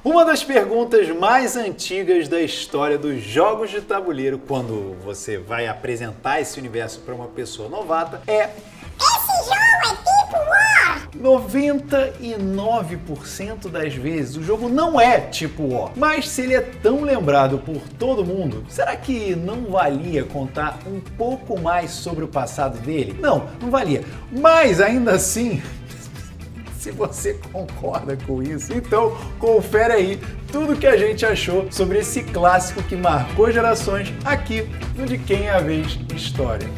Uma das perguntas mais antigas da história dos jogos de tabuleiro, quando você vai apresentar esse universo para uma pessoa novata, é: esse jogo é tipo War? 99% das vezes o jogo não é tipo War. Mas se ele é tão lembrado por todo mundo, será que não valia contar um pouco mais sobre o passado dele? Não valia. Mas ainda assim, se você concorda com isso, então confere aí tudo que a gente achou sobre esse clássico que marcou gerações aqui no De Quem é a Vez História.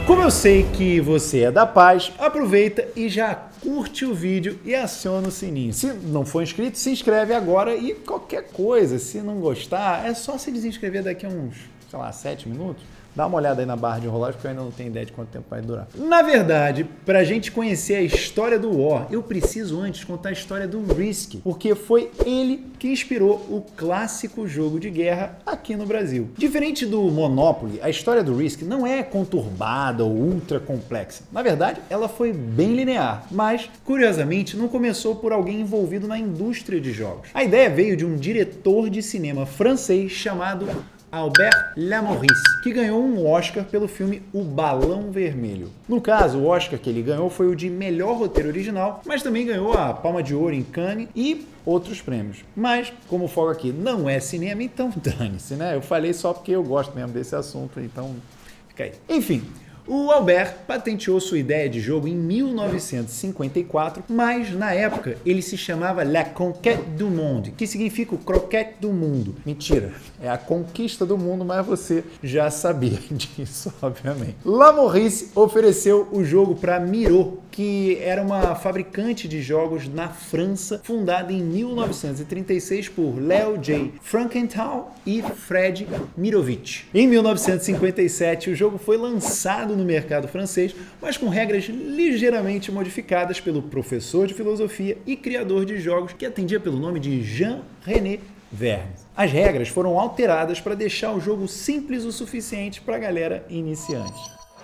Como eu sei que você é da paz, aproveita e já curte o vídeo e aciona o sininho. Se não for inscrito, se inscreve agora e qualquer coisa, se não gostar, é só se desinscrever daqui a uns, 7 minutos. Dá uma olhada aí na barra de rolagem, porque eu ainda não tenho ideia de quanto tempo vai durar. Na verdade, pra gente conhecer a história do War, eu preciso antes contar a história do Risk, porque foi ele que inspirou o clássico jogo de guerra aqui no Brasil. Diferente do Monopoly, a história do Risk não é conturbada ou ultra complexa. Na verdade, ela foi bem linear, mas, curiosamente, não começou por alguém envolvido na indústria de jogos. A ideia veio de um diretor de cinema francês chamado Albert Lamorisse, que ganhou um Oscar pelo filme O Balão Vermelho. No caso, o Oscar que ele ganhou foi o de melhor roteiro original, mas também ganhou a Palma de Ouro em Cannes e outros prêmios. Mas, como o foco aqui não é cinema, então dane-se, né? Eu falei só porque eu gosto mesmo desse assunto, então fica aí. Enfim, o Albert patenteou sua ideia de jogo em 1954, mas na época ele se chamava La Conquête du Monde, que significa o croquete do mundo. Mentira, é a conquista do mundo, mas você já sabia disso, obviamente. Lamorisse ofereceu o jogo para Miro, que era uma fabricante de jogos na França, fundada em 1936 por Leo J. Frankenthal e Fred Mirovitch. Em 1957, o jogo foi lançado no mercado francês, mas com regras ligeiramente modificadas pelo professor de filosofia e criador de jogos que atendia pelo nome de Jean-René Verne. As regras foram alteradas para deixar o jogo simples o suficiente para a galera iniciante.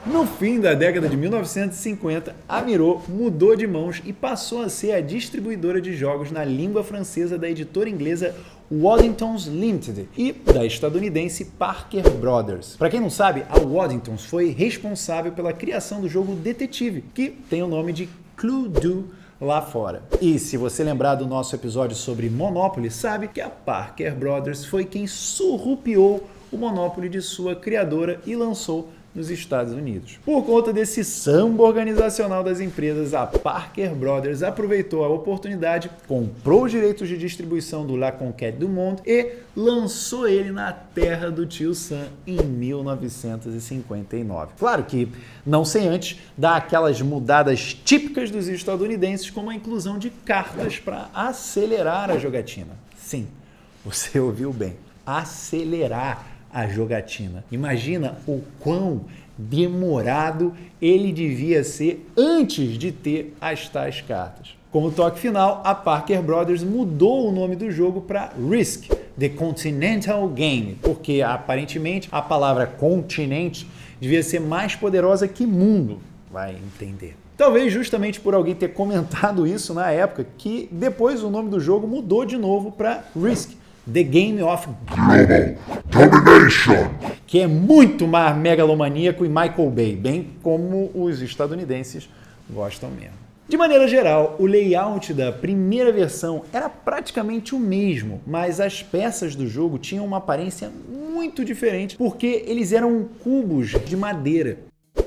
No fim da década de 1950, a Miro mudou de mãos e passou a ser a distribuidora de jogos na língua francesa da editora inglesa Waddingtons Limited e da estadunidense Parker Brothers. Para quem não sabe, a Waddingtons foi responsável pela criação do jogo Detetive, que tem o nome de Cluedo lá fora. E se você lembrar do nosso episódio sobre Monopoly, sabe que a Parker Brothers foi quem surrupiou o Monopoly de sua criadora e lançou nos Estados Unidos. Por conta desse samba organizacional das empresas, a Parker Brothers aproveitou a oportunidade, comprou os direitos de distribuição do La Conquête du Monde e lançou ele na terra do tio Sam em 1959. Claro que não sem antes dar aquelas mudadas típicas dos estadunidenses, como a inclusão de cartas para acelerar a jogatina. Sim, você ouviu bem, acelerar a jogatina. Imagina o quão demorado ele devia ser antes de ter as tais cartas. Como toque final, a Parker Brothers mudou o nome do jogo para Risk, The Continental Game, porque aparentemente a palavra continente devia ser mais poderosa que mundo, vai entender. Talvez justamente por alguém ter comentado isso na época, que depois o nome do jogo mudou de novo para Risk, The Game of Global Domination, que é muito mais megalomaníaco e Michael Bay, bem como os estadunidenses gostam mesmo. De maneira geral, o layout da primeira versão era praticamente o mesmo, mas as peças do jogo tinham uma aparência muito diferente porque eles eram cubos de madeira.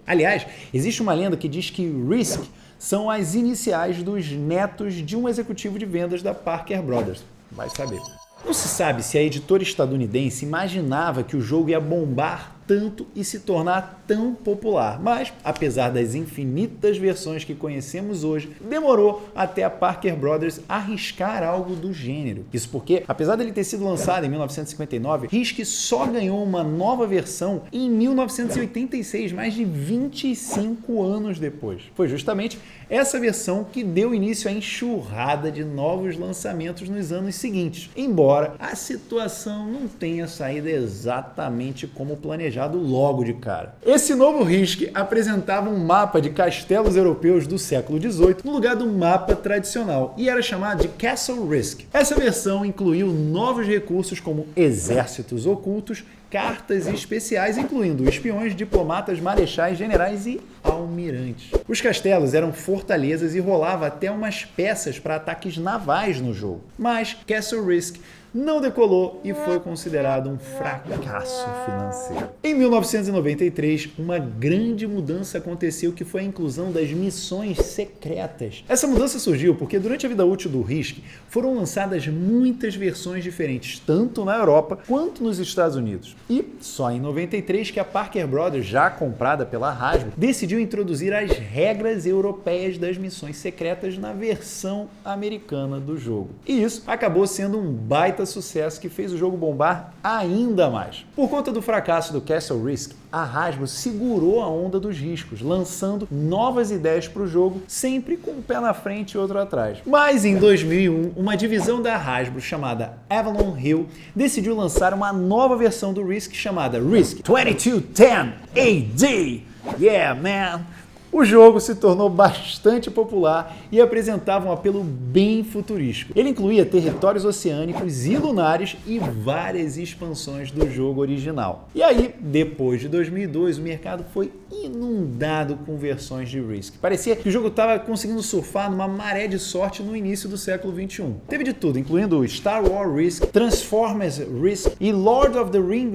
Aliás, existe uma lenda que diz que Risk são as iniciais dos netos de um executivo de vendas da Parker Brothers. Vai saber. Não se sabe se a editora estadunidense imaginava que o jogo ia bombar tanto e se tornar tão popular, mas, apesar das infinitas versões que conhecemos hoje, demorou até a Parker Brothers arriscar algo do gênero. Isso porque, apesar dele ter sido lançado em 1959, Risk só ganhou uma nova versão em 1986, mais de 25 anos depois. Foi justamente essa versão que deu início à enxurrada de novos lançamentos nos anos seguintes, embora a situação não tenha saído exatamente como planejado desejado logo de cara. Esse novo Risk apresentava um mapa de castelos europeus do século XVIII no lugar do mapa tradicional e era chamado de Castle Risk. Essa versão incluiu novos recursos como exércitos ocultos, cartas especiais, incluindo espiões, diplomatas, marechais, generais e almirantes. Os castelos eram fortalezas e rolava até umas peças para ataques navais no jogo. Mas Castle Risk não decolou e foi considerado um fracasso financeiro. Em 1993, uma grande mudança aconteceu, que foi a inclusão das missões secretas. Essa mudança surgiu porque durante a vida útil do Risk foram lançadas muitas versões diferentes, tanto na Europa quanto nos Estados Unidos. E só em 93 que a Parker Brothers, já comprada pela Hasbro, decidiu introduzir as regras europeias das missões secretas na versão americana do jogo. E isso acabou sendo um baita sucesso que fez o jogo bombar ainda mais. Por conta do fracasso do Castle Risk, a Hasbro segurou a onda dos riscos, lançando novas ideias para o jogo, sempre com um pé na frente e outro atrás. Mas em 2001, uma divisão da Hasbro chamada Avalon Hill decidiu lançar uma nova versão do Risk chamada Risk 2210 AD. Yeah, man! O jogo se tornou bastante popular e apresentava um apelo bem futurístico. Ele incluía territórios oceânicos e lunares e várias expansões do jogo original. E aí, depois de 2002, o mercado foi inundado com versões de Risk. Parecia que o jogo estava conseguindo surfar numa maré de sorte no início do século XXI. Teve de tudo, incluindo Star Wars Risk, Transformers Risk e Lord of the Rings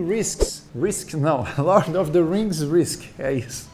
Risks. Lord of the Rings Risk, é isso.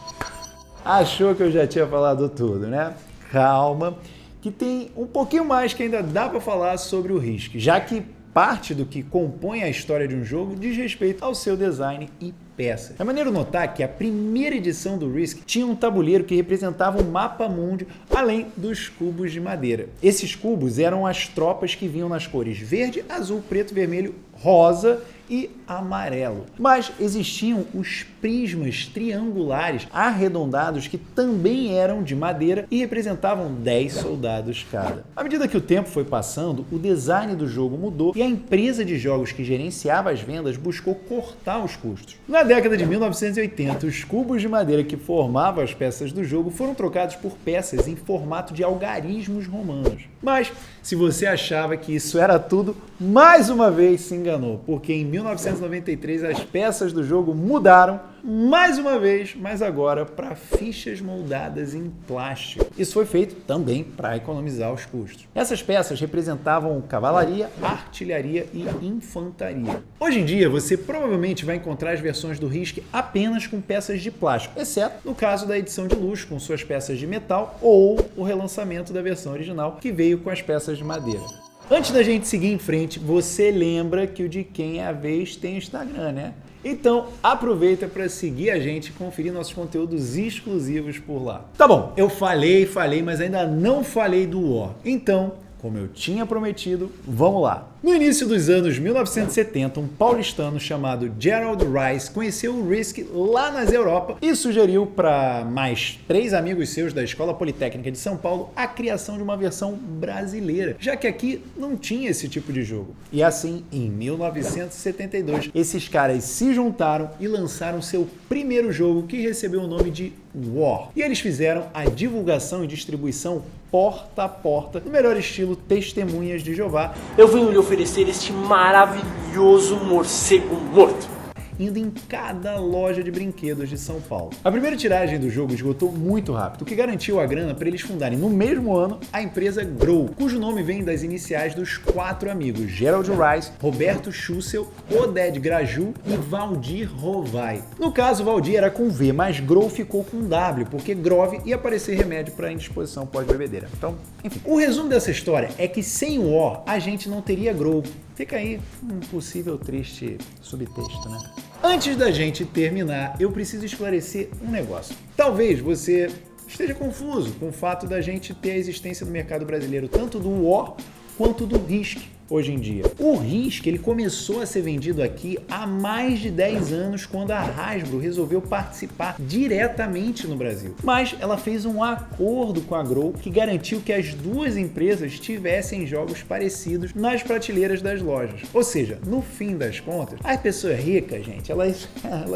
Achou que eu já tinha falado tudo, né? Calma, que tem um pouquinho mais que ainda dá para falar sobre o Risk, já que parte do que compõe a história de um jogo diz respeito ao seu design e peças. É maneiro notar que a primeira edição do Risk tinha um tabuleiro que representava um mapa mundi, além dos cubos de madeira. Esses cubos eram as tropas que vinham nas cores verde, azul, preto, vermelho, rosa e amarelo. Mas existiam os prismas triangulares arredondados que também eram de madeira e representavam 10 soldados cada. À medida que o tempo foi passando, o design do jogo mudou e a empresa de jogos que gerenciava as vendas buscou cortar os custos. Na década de 1980, os cubos de madeira que formavam as peças do jogo foram trocados por peças em formato de algarismos romanos. Mas, se você achava que isso era tudo, mais uma vez se enganou, porque em 1993 as peças do jogo mudaram mais uma vez, mas agora para fichas moldadas em plástico. Isso foi feito também para economizar os custos. Essas peças representavam cavalaria, artilharia e infantaria. Hoje em dia, você provavelmente vai encontrar as versões do Risk apenas com peças de plástico, exceto no caso da edição de luxo, com suas peças de metal, ou o relançamento da versão original, que veio com as peças de madeira. Antes da gente seguir em frente, você lembra que o De Quem é a Vez tem Instagram, né? Então, aproveita para seguir a gente e conferir nossos conteúdos exclusivos por lá. Tá bom, eu falei, mas ainda não falei do War. Então, como eu tinha prometido, vamos lá. No início dos anos 1970, um paulistano chamado Gerald Rice conheceu o Risk lá nas Europa e sugeriu para mais 3 amigos seus da Escola Politécnica de São Paulo a criação de uma versão brasileira, já que aqui não tinha esse tipo de jogo. E assim, em 1972, esses caras se juntaram e lançaram seu primeiro jogo, que recebeu o nome de War. E eles fizeram a divulgação e distribuição porta a porta, no melhor estilo Testemunhas de Jeová. Eu venho lhe oferecer este maravilhoso morcego morto, indo em cada loja de brinquedos de São Paulo. A primeira tiragem do jogo esgotou muito rápido, o que garantiu a grana para eles fundarem no mesmo ano a empresa Grow, cujo nome vem das iniciais dos 4 amigos, Gerald Rice, Roberto Schussel, Oded Graju e Valdir Rovai. No caso, Valdir era com V, mas Grow ficou com W, porque Grove ia parecer remédio para indisposição pós-bebedeira. Então, enfim. O resumo dessa história é que sem o War, a gente não teria Grow. Fica aí um possível triste subtexto, né? Antes da gente terminar, eu preciso esclarecer um negócio. Talvez você esteja confuso com o fato da gente ter a existência no mercado brasileiro tanto do War quanto do Risk. hoje em dia. O Risk, ele começou a ser vendido aqui há mais de 10 anos, quando a Hasbro resolveu participar diretamente no Brasil. Mas ela fez um acordo com a Grow que garantiu que as duas empresas tivessem jogos parecidos nas prateleiras das lojas. Ou seja, no fim das contas, as pessoas ricas, gente, elas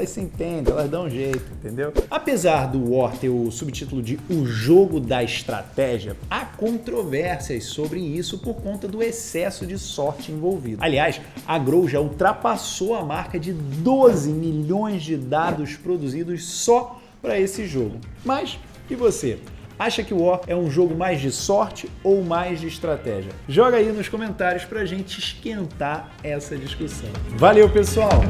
se entendem, elas dão um jeito, entendeu? Apesar do War ter o subtítulo de O Jogo da Estratégia, há controvérsias sobre isso por conta do excesso de sorte envolvido. Aliás, a Grow já ultrapassou a marca de 12 milhões de dados produzidos só para esse jogo. Mas, e você? Acha que o War é um jogo mais de sorte ou mais de estratégia? Joga aí nos comentários pra gente esquentar essa discussão. Valeu, pessoal!